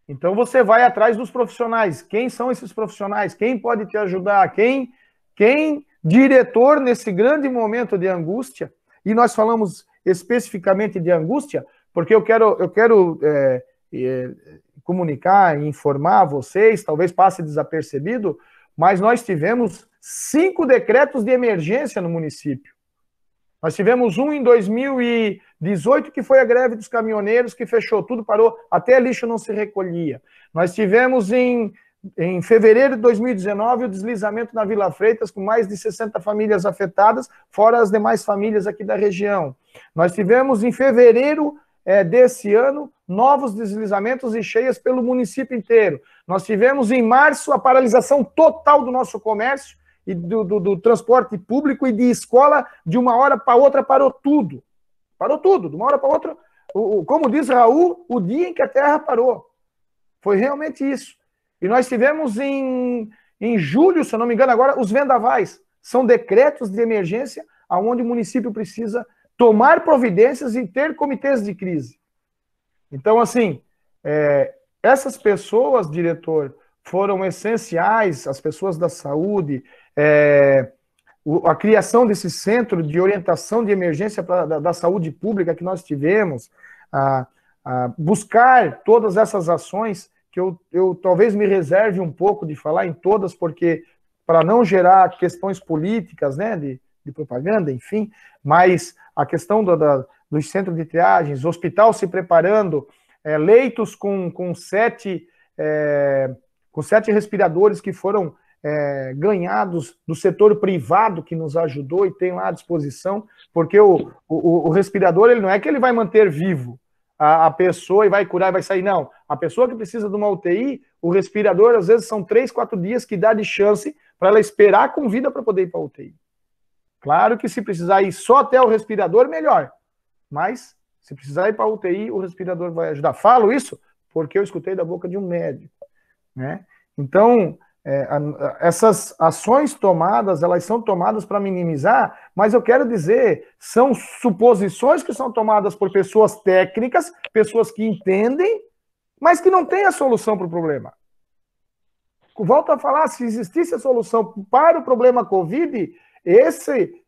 Speaker 2: Então você vai atrás dos profissionais. Quem são esses profissionais? Quem pode te ajudar? Quem diretor nesse grande momento de angústia? E nós falamos especificamente de angústia, porque eu quero comunicar e informar vocês, talvez passe desapercebido, mas nós tivemos 5 decretos de emergência no município. Nós tivemos um em 2018, que foi a greve dos caminhoneiros, que fechou tudo, parou, até lixo não se recolhia. Nós tivemos em fevereiro de 2019 o deslizamento na Vila Freitas, com mais de 60 famílias afetadas, fora as demais famílias aqui da região. Nós tivemos em fevereiro desse ano novos deslizamentos e cheias pelo município inteiro. Nós tivemos em março a paralisação total do nosso comércio e do transporte público e de escola. De uma hora para outra parou tudo. Parou tudo, de uma hora para outra. Como diz Raul, o dia em que a terra parou. Foi realmente isso. E nós tivemos em julho, se eu não me engano agora, os vendavais. São decretos de emergência onde o município precisa tomar providências e ter comitês de crise. Então, assim, essas pessoas, diretor, foram essenciais, as pessoas da saúde, a criação desse centro de orientação de emergência da saúde pública que nós tivemos, buscar todas essas ações, que eu talvez me reserve um pouco de falar em todas, porque para não gerar questões políticas, né, de propaganda, enfim, mas a questão dos centros de triagens, hospital se preparando, leitos com com 7 respiradores que foram ganhados do setor privado, que nos ajudou e tem lá à disposição, porque o respirador, ele não é que ele vai manter vivo a pessoa e vai curar e vai sair, não. A pessoa que precisa de uma UTI, o respirador, às vezes, são 3, 4 dias que dá de chance para ela esperar com vida para poder ir para a UTI. Claro que se precisar ir só até o respirador, melhor. Mas, se precisar ir para a UTI, o respirador vai ajudar. Falo isso porque eu escutei da boca de um médico, né? Então, essas ações tomadas, elas são tomadas para minimizar, mas eu quero dizer, são suposições que são tomadas por pessoas técnicas, pessoas que entendem, mas que não têm a solução para o problema. Volto a falar, se existisse a solução para o problema Covid,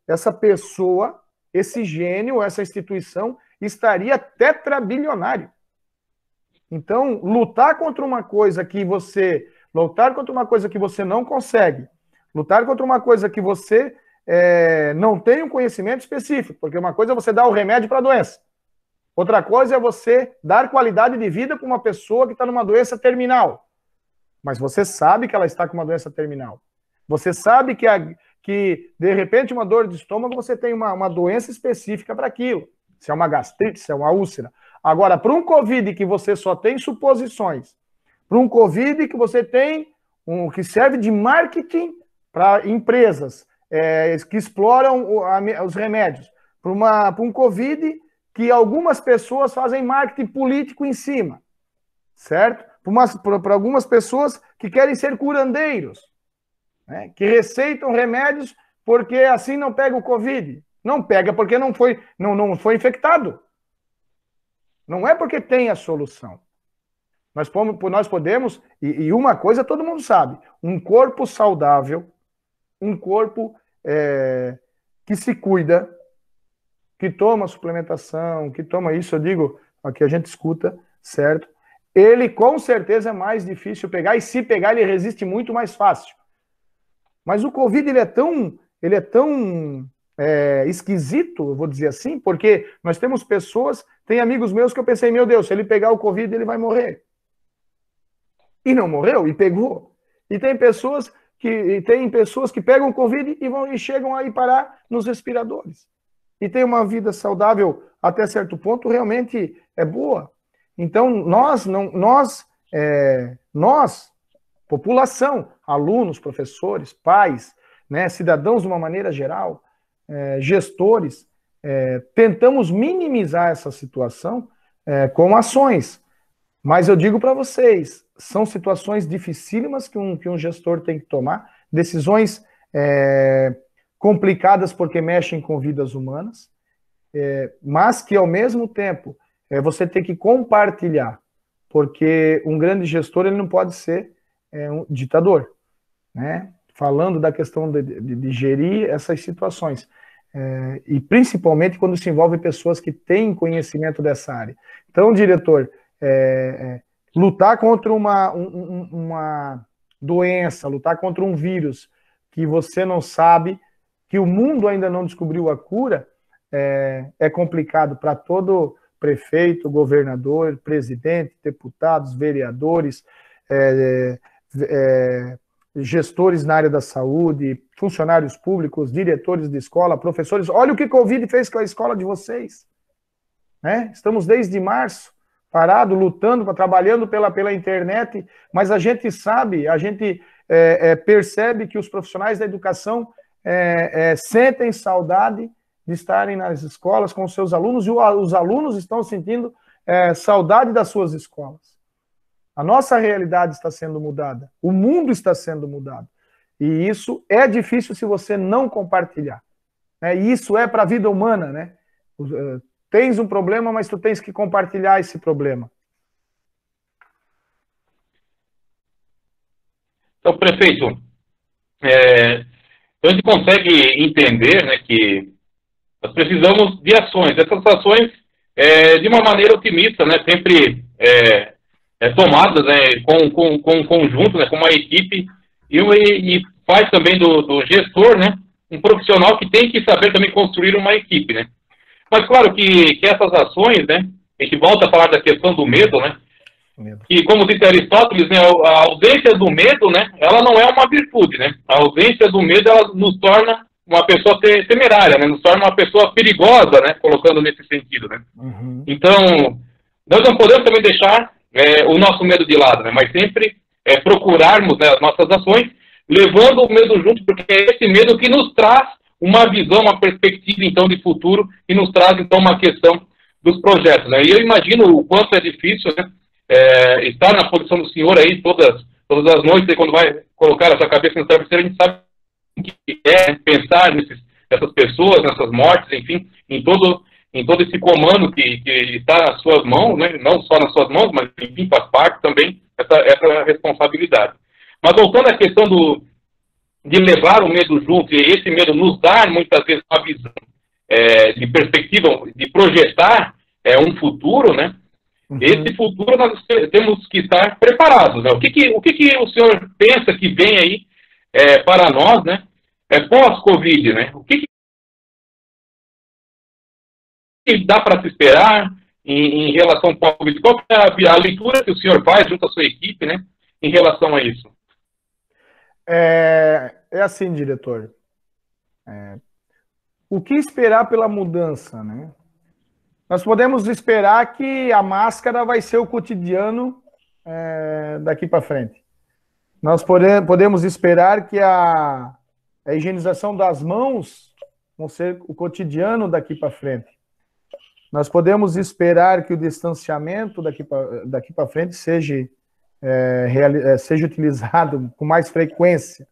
Speaker 2: essa pessoa, esse gênio, essa instituição, estaria tetrabilionário. Então, lutar contra uma coisa que você não consegue, lutar contra uma coisa que você não tem um conhecimento específico, porque uma coisa é você dar o remédio para a doença, outra coisa é você dar qualidade de vida para uma pessoa que está numa doença terminal, mas você sabe que ela está com uma doença terminal, você sabe que de repente uma dor de estômago, você tem uma doença específica para aquilo, se é uma gastrite, se é uma úlcera. Agora, para um Covid que você só tem suposições, para um Covid que você tem, que serve de marketing para empresas que exploram os remédios, para um Covid que algumas pessoas fazem marketing político em cima, certo? Para algumas pessoas que querem ser curandeiros, né? Que receitam remédios porque assim não pega o Covid. Não pega porque não foi infectado. Não é porque tem a solução. Nós podemos, e uma coisa todo mundo sabe, um corpo saudável, um corpo que se cuida, que toma suplementação, que toma isso, eu digo, aqui a gente escuta, certo? Ele com certeza é mais difícil pegar, e se pegar ele resiste muito mais fácil. Mas o Covid, ele é tão esquisito, eu vou dizer assim, porque nós temos pessoas, tem amigos meus que eu pensei, meu Deus, se ele pegar o Covid, ele vai morrer. E não morreu, e pegou. E tem pessoas que pegam o Covid e chegam a ir parar nos respiradores. E tem uma vida saudável até certo ponto, realmente é boa. Então, nós, população, alunos, professores, pais, né, cidadãos de uma maneira geral, gestores, tentamos minimizar essa situação com ações. Mas eu digo para vocês, são situações dificílimas que um gestor tem que tomar, decisões complicadas porque mexem com vidas humanas, mas que ao mesmo tempo você tem que compartilhar, porque um grande gestor ele não pode ser um ditador, né? Falando da questão de gerir essas situações, e principalmente quando se envolve pessoas que têm conhecimento dessa área. Então, diretor, lutar contra uma doença, lutar contra um vírus que você não sabe, que o mundo ainda não descobriu a cura, é complicado para todo prefeito, governador, presidente, deputados, vereadores, gestores na área da saúde, funcionários públicos, diretores de escola, professores. Olha o que o Covid fez com a escola de vocês, né? Estamos desde março parado, lutando, trabalhando pela internet, mas a gente sabe, a gente percebe que os profissionais da educação sentem saudade de estarem nas escolas com os seus alunos, e os alunos estão sentindo saudade das suas escolas. A nossa realidade está sendo mudada, o mundo está sendo mudado, e isso é difícil se você não compartilhar, né? E isso é para a vida humana, né? Tens um problema, mas tu tens que compartilhar esse problema.
Speaker 1: Então, prefeito, a gente consegue entender, né, que nós precisamos de ações. Essas ações, de uma maneira otimista, né, sempre tomadas, né, com um conjunto, né, com uma equipe, e faz também do gestor, né, um profissional que tem que saber também construir uma equipe, né. Mas claro que essas ações, né, a gente volta a falar da questão do medo, né,
Speaker 2: Medo.
Speaker 1: E como disse Aristóteles, né, a ausência do medo, né, ela não é uma virtude, né? A ausência do medo, ela nos torna uma pessoa temerária, né? Nos torna uma pessoa perigosa, né? Colocando nesse sentido, né?
Speaker 2: Uhum.
Speaker 1: Então, nós não podemos também deixar o nosso medo de lado, né? Mas sempre procurarmos, né, as nossas ações, levando o medo junto, porque é esse medo que nos traz uma visão, uma perspectiva, então, de futuro, e nos traz, então, uma questão dos projetos, né? E eu imagino o quanto é difícil, né? Estar na posição do senhor aí todas as noites, aí, quando vai colocar a sua cabeça no travesseiro, a gente sabe o que é pensar nessas pessoas, nessas mortes, enfim, em todo esse comando que está nas suas mãos, né? Não só nas suas mãos, mas, enfim, faz parte também essa responsabilidade. Mas voltando à questão de levar o medo junto, e esse medo nos dar, muitas vezes, uma visão de perspectiva, de projetar um futuro, né?
Speaker 2: Uhum.
Speaker 1: Esse futuro nós temos que estar preparados, né? O que o senhor pensa que vem aí para nós, né? Pós-Covid, né? O que dá para se esperar em relação ao pós-Covid? Qual é a leitura que o senhor faz junto à sua equipe, né? Em relação a isso?
Speaker 2: É assim, diretor. O que esperar pela mudança, né? Nós podemos esperar que a máscara vai ser o cotidiano daqui para frente. Nós podemos esperar que a higienização das mãos vão ser o cotidiano daqui para frente. Nós podemos esperar que o distanciamento daqui para frente seja utilizado com mais frequência.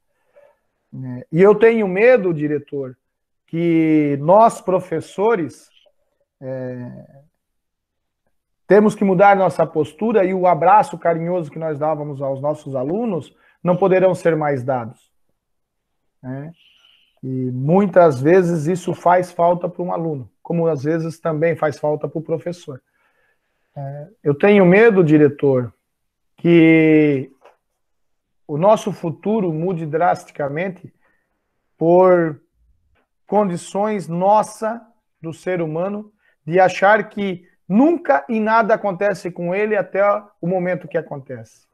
Speaker 2: E eu tenho medo, diretor, que nós, professores, temos que mudar nossa postura e o abraço carinhoso que nós dávamos aos nossos alunos não poderão ser mais dados. Né? E muitas vezes isso faz falta para um aluno, como às vezes também faz falta para o professor. Eu tenho medo, diretor, que o nosso futuro mude drasticamente por condições nossa, do ser humano, de achar que nunca e nada acontece com ele até o momento que acontece.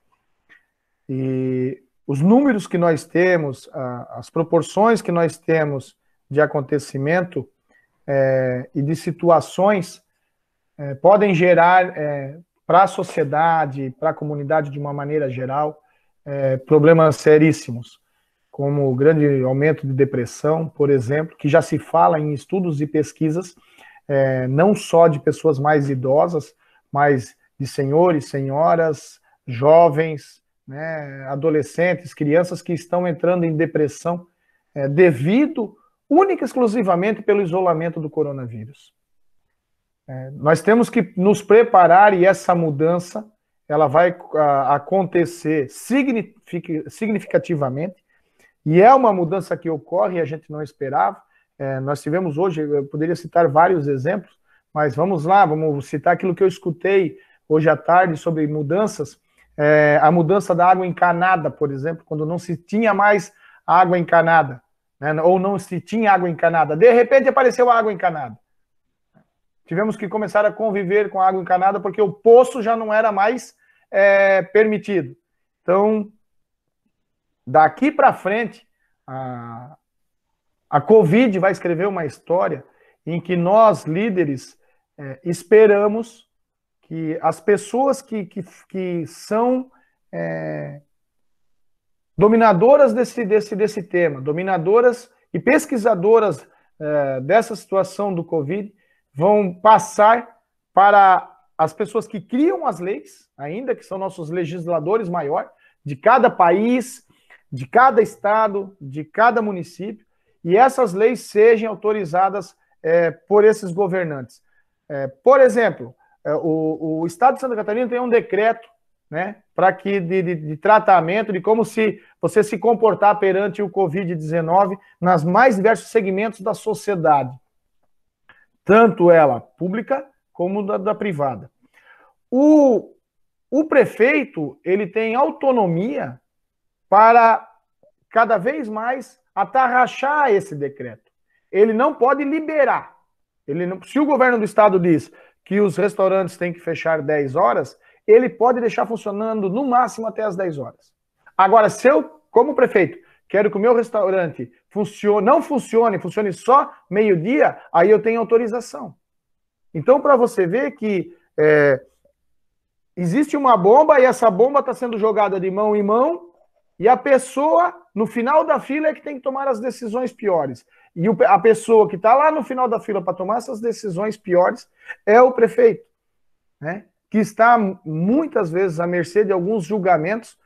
Speaker 2: E os números que nós temos, as proporções que nós temos de acontecimento e de situações podem gerar para a sociedade, para a comunidade de uma maneira geral, problemas seríssimos, como o grande aumento de depressão, por exemplo, que já se fala em estudos e pesquisas, não só de pessoas mais idosas, mas de senhores, senhoras, jovens, né, adolescentes, crianças que estão entrando em depressão devido única e exclusivamente pelo isolamento do coronavírus. Nós temos que nos preparar e essa mudança ela vai acontecer significativamente e é uma mudança que ocorre e a gente não esperava. Nós tivemos hoje, eu poderia citar vários exemplos, mas vamos lá, vamos citar aquilo que eu escutei hoje à tarde sobre mudanças, a mudança da água encanada, por exemplo, quando não se tinha mais água encanada, né, ou não se tinha água encanada, de repente apareceu a água encanada. Tivemos que começar a conviver com a água encanada porque o poço já não era mais permitido. Então, daqui para frente, a Covid vai escrever uma história em que nós, líderes, esperamos que as pessoas que são dominadoras desse tema, dominadoras e pesquisadoras dessa situação do Covid, vão passar para as pessoas que criam as leis, ainda que são nossos legisladores maiores, de cada país, de cada estado, de cada município, e essas leis sejam autorizadas por esses governantes. Por exemplo, o Estado de Santa Catarina tem um decreto, né, para que de tratamento, de como se você se comportar perante o Covid-19 nas mais diversos segmentos da sociedade, tanto ela pública como da privada. O prefeito, ele tem autonomia para cada vez mais atarrachar esse decreto. Ele não pode liberar. Se o governo do estado diz que os restaurantes têm que fechar 10 horas, ele pode deixar funcionando no máximo até as 10 horas. Agora, se eu, como prefeito, quero que o meu restaurante não funcione só meio-dia, aí eu tenho autorização. Então, para você ver que existe uma bomba e essa bomba está sendo jogada de mão em mão e a pessoa, no final da fila, é que tem que tomar as decisões piores. E a pessoa que está lá no final da fila para tomar essas decisões piores é o prefeito, né? Que está muitas vezes à mercê de alguns julgamentos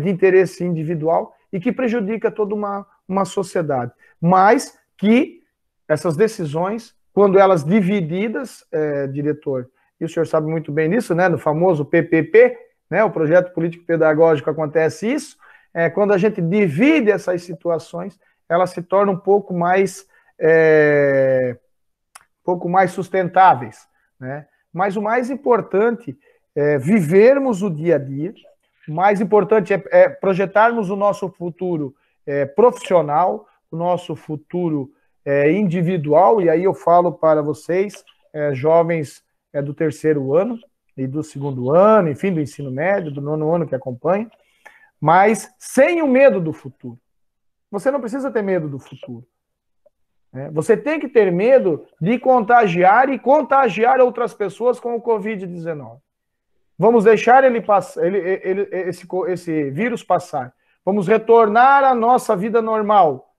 Speaker 2: de interesse individual e que prejudica toda uma sociedade. Mas que essas decisões, quando elas divididas, diretor, e o senhor sabe muito bem disso, né, no famoso PPP, né, o Projeto Político Pedagógico, acontece isso, quando a gente divide essas situações, elas se tornam um pouco mais sustentáveis, né? Mas o mais importante é vivermos o dia a dia, o mais importante é projetarmos o nosso futuro profissional, o nosso futuro individual, e aí eu falo para vocês, jovens do terceiro ano e do segundo ano, enfim, do ensino médio, do nono ano que acompanha, mas sem o medo do futuro. Você não precisa ter medo do futuro. Você tem que ter medo de contagiar e contagiar outras pessoas com o Covid-19. Vamos deixar esse vírus passar. Vamos retornar à nossa vida normal.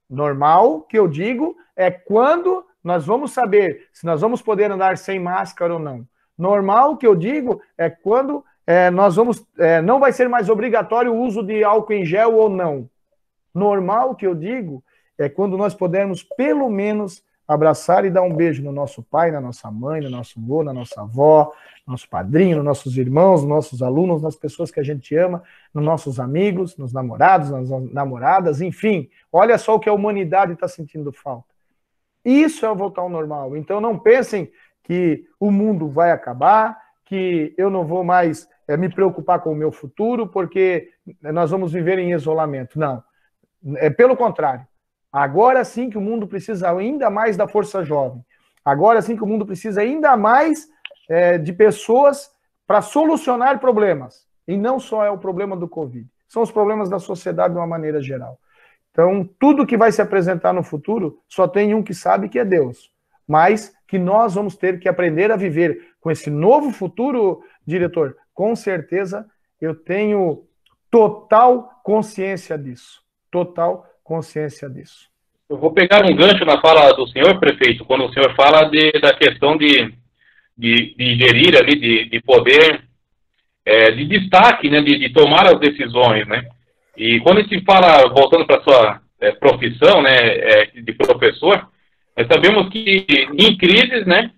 Speaker 2: Normal, que eu digo, é quando nós vamos saber se nós vamos poder andar sem máscara ou não. Normal, que eu digo, é quando não vai ser mais obrigatório o uso de álcool em gel ou não. Normal, que eu digo, é quando nós pudermos, pelo menos, abraçar e dar um beijo no nosso pai, na nossa mãe, no nosso avô, na nossa avó, no nosso padrinho, nos nossos irmãos, nos nossos alunos, nas pessoas que a gente ama, nos nossos amigos, nos namorados, nas namoradas, enfim. Olha só o que a humanidade está sentindo falta. Isso é voltar ao normal. Então não pensem que o mundo vai acabar, que eu não vou mais me preocupar com o meu futuro, porque nós vamos viver em isolamento. Não. Pelo contrário. Agora sim que o mundo precisa ainda mais da força jovem. Agora sim que o mundo precisa ainda mais de pessoas para solucionar problemas. E não só é o problema do Covid. São os problemas da sociedade de uma maneira geral. Então, tudo que vai se apresentar no futuro, só tem um que sabe, que é Deus. Mas que nós vamos ter que aprender a viver com esse novo futuro, diretor. Com certeza, eu tenho total consciência disso. Total consciência disso.
Speaker 1: Eu vou pegar um gancho na fala do senhor, prefeito, quando o senhor fala da questão de gerir ali, de poder, de destaque, né, de tomar as decisões, né? E quando a gente fala, voltando para a sua profissão, né, de professor, nós sabemos que em crises, né,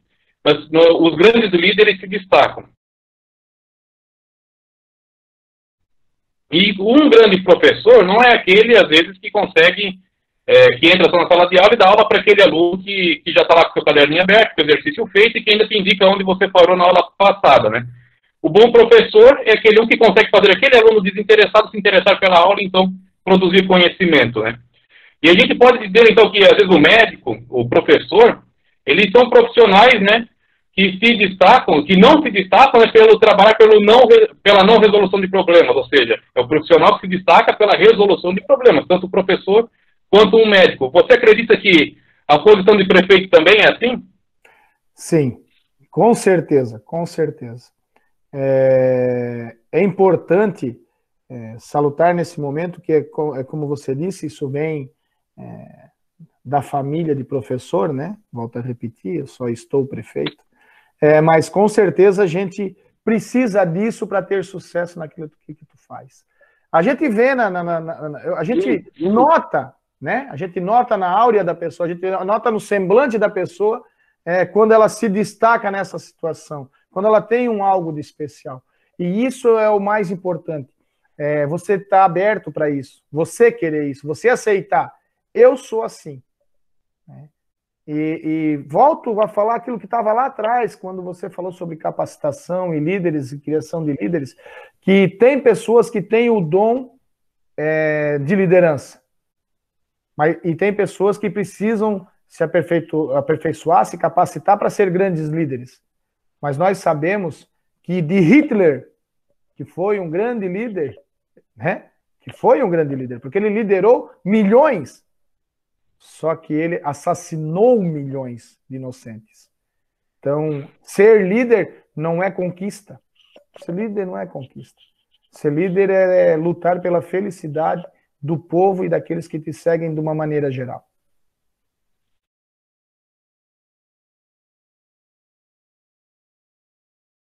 Speaker 1: os grandes líderes se destacam. E um grande professor não é aquele, às vezes, que consegue, que entra só na sala de aula e dá aula para aquele aluno que já está lá com o seu caderninho aberto, com o exercício feito e que ainda te indica onde você parou na aula passada, né? O bom professor é aquele um que consegue fazer aquele aluno desinteressado se interessar pela aula, então produzir conhecimento, né? E a gente pode dizer, então, que às vezes o médico, o professor, eles são profissionais, né, que se destacam, que não se destacam pelo trabalho, pela não resolução de problemas, ou seja, é o profissional que se destaca pela resolução de problemas, tanto o professor quanto o médico. Você acredita que a posição de prefeito também é assim?
Speaker 2: Sim, com certeza, com certeza. É importante salutar nesse momento que como você disse, isso vem da família de professor, né? Volto a repetir, eu só estou prefeito. Mas com certeza a gente precisa disso para ter sucesso naquilo que tu faz. A gente vê, a gente nota, né? A gente nota na áurea da pessoa, a gente nota no semblante da pessoa quando ela se destaca nessa situação, quando ela tem algo de especial. E isso é o mais importante. Você estar aberto para isso, você querer isso, você aceitar. Eu sou assim. Né? E volto a falar aquilo que estava lá atrás, quando você falou sobre capacitação e líderes, e criação de líderes, que tem pessoas que têm o dom de liderança. E tem pessoas que precisam se aperfeiçoar, se capacitar para ser grandes líderes. Mas nós sabemos que de Hitler, que foi um grande líder, né? Que foi um grande líder, porque ele liderou milhões, só que ele assassinou milhões de inocentes. Então, ser líder não é conquista. Ser líder não é conquista. Ser líder é lutar pela felicidade do povo e daqueles que te seguem de uma maneira geral.